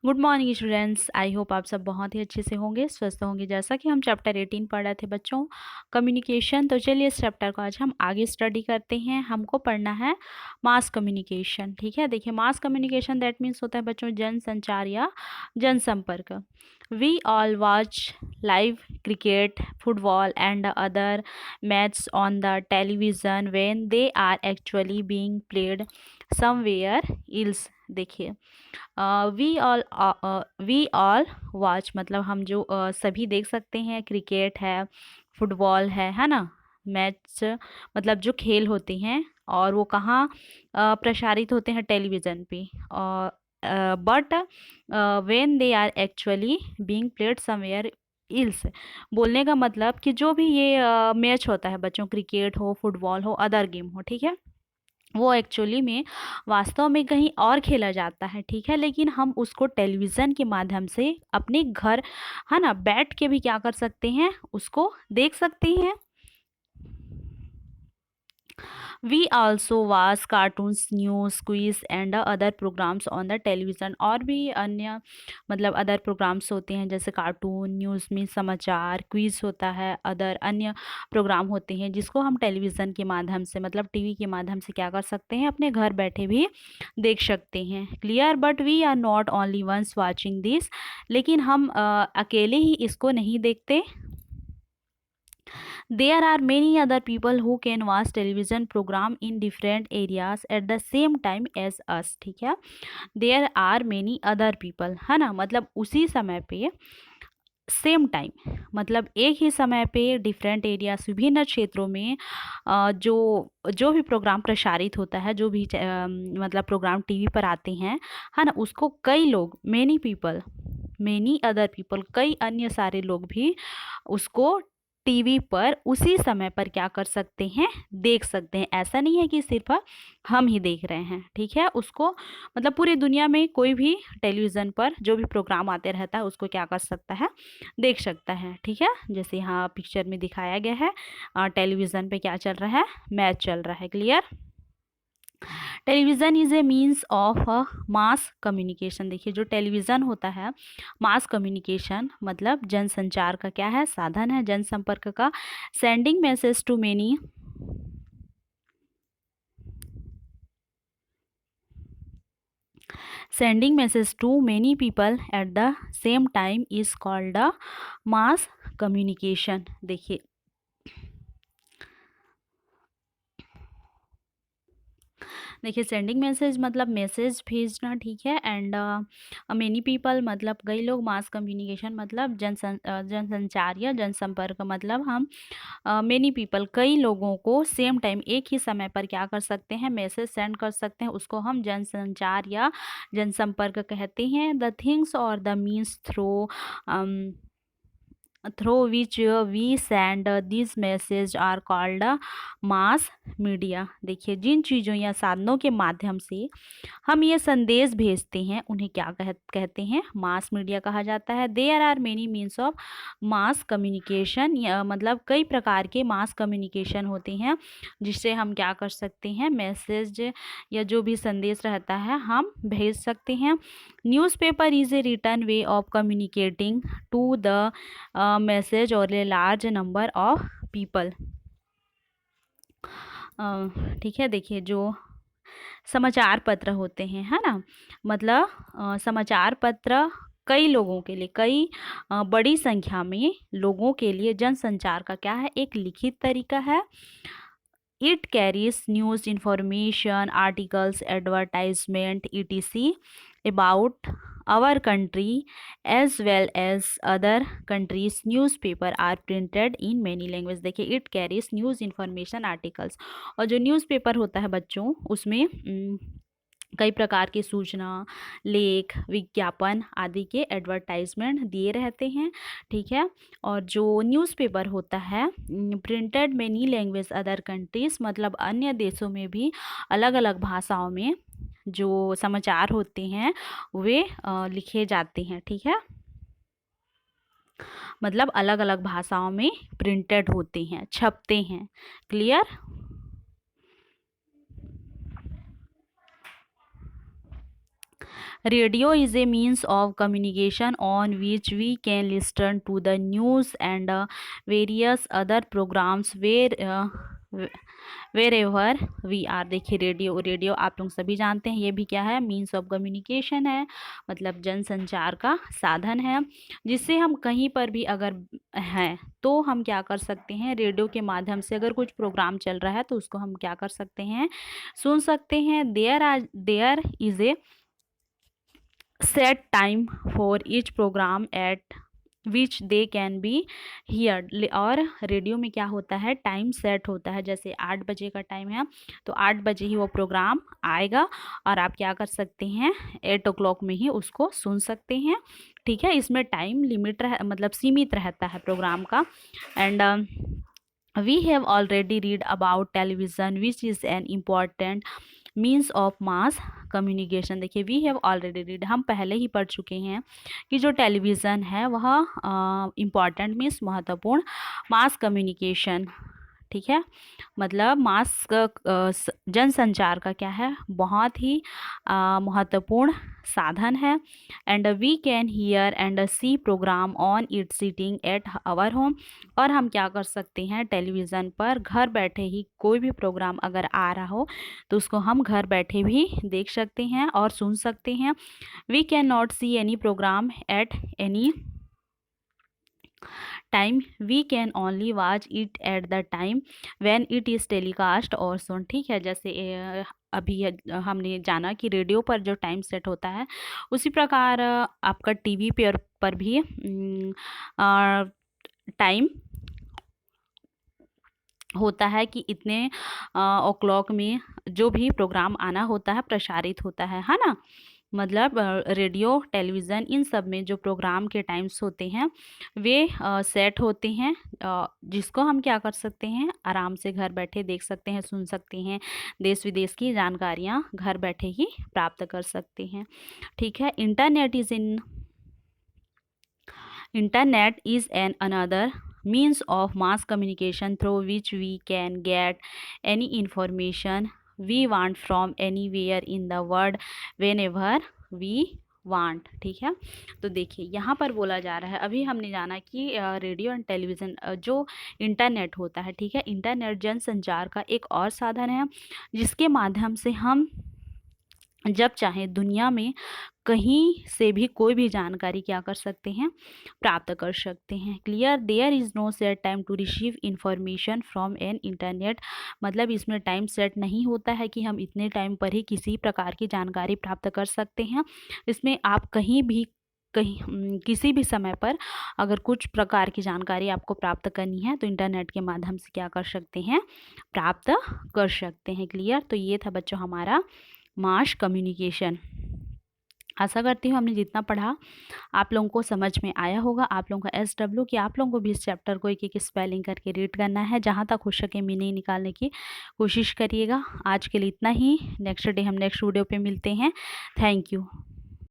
Good morning students. I hope आप सब बहुत ही अच्छे से होंगे, स्वस्थ होंगे। जैसा कि हम चैप्टर 18 पढ़ रहे थे बच्चों, कम्युनिकेशन। तो चलिए इस चैप्टर को आज हम आगे स्टडी करते हैं। हमको पढ़ना है मास कम्युनिकेशन। ठीक है, देखिए मास कम्युनिकेशन दैट मीन्स होता है बच्चों जनसंचार या जनसंपर्क। We all watch live cricket, football and other match on the television when they are actually being played somewhere else. देखिए वी ऑल वॉच मतलब हम जो सभी देख सकते हैं। क्रिकेट है, फुटबॉल है ना। मैच मतलब जो खेल होते हैं और वो कहाँ प्रसारित होते हैं, टेलीविज़न पे। और but when they are actually being played somewhere else. बोलने का मतलब कि जो भी ये मैच होता है बच्चों, क्रिकेट हो, फुटबॉल हो, अदर गेम हो, ठीक है, वो एक्चुअली में वास्तव में कहीं और खेला जाता है। ठीक है, लेकिन हम उसको टेलीविज़न के माध्यम से अपने घर, है ना, बैठ के भी क्या कर सकते हैं, उसको देख सकते हैं। We also watch cartoons, news, quiz and other programmes on the television. और भी अन्य मतलब अदर प्रोग्राम्स होते हैं, जैसे कार्टून, न्यूज़ में समाचार, क्विज होता है, अदर अन्य प्रोग्राम होते हैं जिसको हम टेलीविज़न के माध्यम से मतलब टीवी के माध्यम से क्या कर सकते हैं, अपने घर बैठे भी देख सकते हैं। Clear? But we are not only ones watching this. लेकिन हम अकेले ही इसको नहीं देखते। There are many other people who can watch television program in different areas at the same time as us. ठीक है, there are many other people, है ना, मतलब उसी समय पे सेम टाइम मतलब एक ही समय पे डिफरेंट एरियाज, विभिन्न क्षेत्रों में जो जो भी प्रोग्राम प्रसारित होता है, जो भी मतलब प्रोग्राम टीवी पर आते हैं, है ना, उसको कई लोग, many people, many other people, कई अन्य सारे लोग भी उसको टीवी पर उसी समय पर क्या कर सकते हैं, देख सकते हैं। ऐसा नहीं है कि सिर्फ हम ही देख रहे हैं। ठीक है, उसको मतलब पूरी दुनिया में कोई भी टेलीविज़न पर जो भी प्रोग्राम आते रहता है उसको क्या कर सकता है, देख सकता है। ठीक है, जैसे यहाँ पिक्चर में दिखाया गया है, टेलीविज़न पे क्या चल रहा है, मैच चल रहा है। Clear? Television is a means of mass communication. देखिए जो टेलीविज़न होता है, मास कम्युनिकेशन मतलब जनसंचार का क्या है, साधन है, जनसंपर्क का। Sending message to many sending message to many people at the same time is called a mass communication। देखिए देखिए सेंडिंग मैसेज मतलब मैसेज भेजना। ठीक है, एंड मेनी पीपल मतलब कई लोग, मास कम्युनिकेशन मतलब जनसंचार या जनसंपर्क मतलब हम मेनी पीपल कई लोगों को सेम टाइम एक ही समय पर क्या कर सकते हैं, मैसेज सेंड कर सकते हैं। उसको हम जनसंचार या जनसंपर्क कहते हैं। द थिंग्स और the means through which we send these message are called mass media। देखिए जिन चीज़ों या साधनों के माध्यम से हम ये संदेश भेजते हैं उन्हें क्या कहते हैं, मास मीडिया कहा जाता है। There are many means of mass communication, मतलब कई प्रकार के मास कम्युनिकेशन होते हैं जिससे हम क्या कर सकते हैं, मैसेज या जो भी संदेश रहता है हम भेज सकते हैं। Newspaper is a written way of communicating to the message और a large number of people. ठीक है, देखिए जो समाचार पत्र होते हैं, है ना, मतलब समाचार पत्र कई लोगों के लिए, कई बड़ी संख्या में लोगों के लिए जनसंचार का क्या है, एक लिखित तरीका है। It carries news, information, articles, advertisement etc about our country as well as other countries। newspaper are printed in many languages। देखिए it carries news, information, articles, और जो न्यूज़पेपर होता है बच्चों उसमें कई प्रकार की सूचना, लेख, विज्ञापन आदि के एडवर्टाइजमेंट दिए रहते हैं। ठीक है, और जो न्यूज़पेपर होता है printed many language other countries मतलब अन्य देशों में भी अलग अलग भाषाओं में जो समाचार होते हैं वे लिखे जाते हैं। ठीक है, मतलब अलग अलग भाषाओं में प्रिंटेड होते हैं, छपते हैं। Clear? Radio is a means of communication on which we can listen to the news and various other programmes wherever we are. देखिए रेडियो, रेडियो आप लोग सभी जानते हैं ये भी क्या है, मीन्स ऑफ कम्युनिकेशन है, मतलब जनसंचार का साधन है, जिससे हम कहीं पर भी अगर हैं तो हम क्या कर सकते हैं, रेडियो के माध्यम से अगर कुछ प्रोग्राम चल रहा है तो उसको हम क्या कर सकते हैं, सुन सकते हैं। There is a set time for each programme at which they can be hear. और रेडियो में क्या होता है, टाइम सेट होता है, जैसे 8 बजे का टाइम है तो 8 बजे ही वो प्रोग्राम आएगा और आप क्या कर सकते हैं, 8 o'clock में ही उसको सुन सकते हैं। ठीक है, इसमें टाइम लिमिट मतलब सीमित रहता है प्रोग्राम का। And we have already read about television which is an important means of mass communication। देखिए वी हैव ऑलरेडी रीड, हम पहले ही पढ़ चुके हैं कि जो टेलीविज़न है वह इम्पॉर्टेंट मीन्स महत्वपूर्ण, मास कम्युनिकेशन, ठीक है, मतलब मास जनसंचार का क्या है, बहुत ही महत्वपूर्ण साधन है। And we can hear and see programme on it sitting at our home. और हम क्या कर सकते हैं, टेलीविज़न पर घर बैठे ही कोई भी प्रोग्राम अगर आ रहा हो तो उसको हम घर बैठे भी देख सकते हैं और सुन सकते हैं। We can not see any programme at any time, we can only watch it at the time when it is telecast और सुन। ठीक है, जैसे अभी हमने जाना कि रेडियो पर जो टाइम सेट होता है उसी प्रकार आपका टीवी पर भी टाइम होता है कि इतने o'clock में जो भी प्रोग्राम आना होता है प्रसारित होता है ना। मतलब रेडियो, टेलीविज़न, इन सब में जो प्रोग्राम के टाइम्स होते हैं वे सेट होते हैं, जिसको हम क्या कर सकते हैं, आराम से घर बैठे देख सकते हैं, सुन सकते हैं, देश विदेश की जानकारियाँ घर बैठे ही प्राप्त कर सकते हैं। ठीक है, Internet is an another means of mass communication through which we can get any information we want from anywhere in the world whenever we want. ठीक है, तो देखिए यहाँ पर बोला जा रहा है, अभी हमने जाना कि रेडियो एंड टेलीविज़न जो इंटरनेट होता है, ठीक है, इंटरनेट जनसंचार का एक और साधन है जिसके माध्यम से हम जब चाहें दुनिया में कहीं से भी कोई भी जानकारी क्या कर सकते हैं, प्राप्त कर सकते हैं। Clear, there is no set time to receive information from an internet. मतलब इसमें टाइम सेट नहीं होता है कि हम इतने टाइम पर ही किसी प्रकार की जानकारी प्राप्त कर सकते हैं। इसमें आप कहीं भी किसी भी समय पर अगर कुछ प्रकार की जानकारी आपको प्राप्त करनी है तो इंटरनेट के माध्यम से क्या कर सकते हैं, प्राप्त कर सकते हैं। क्लियर, तो ये था बच्चों हमारा मास कम्युनिकेशन। आशा करती हूँ हमने जितना पढ़ा आप लोगों को समझ में आया होगा। आप लोगों का SW कि आप लोगों को भी इस चैप्टर को एक एक स्पेलिंग करके रीड करना है, जहाँ तक हो सके मीनिंग निकालने की कोशिश करिएगा। आज के लिए इतना ही, नेक्स्ट डे हम नेक्स्ट वीडियो पे मिलते हैं। Thank you.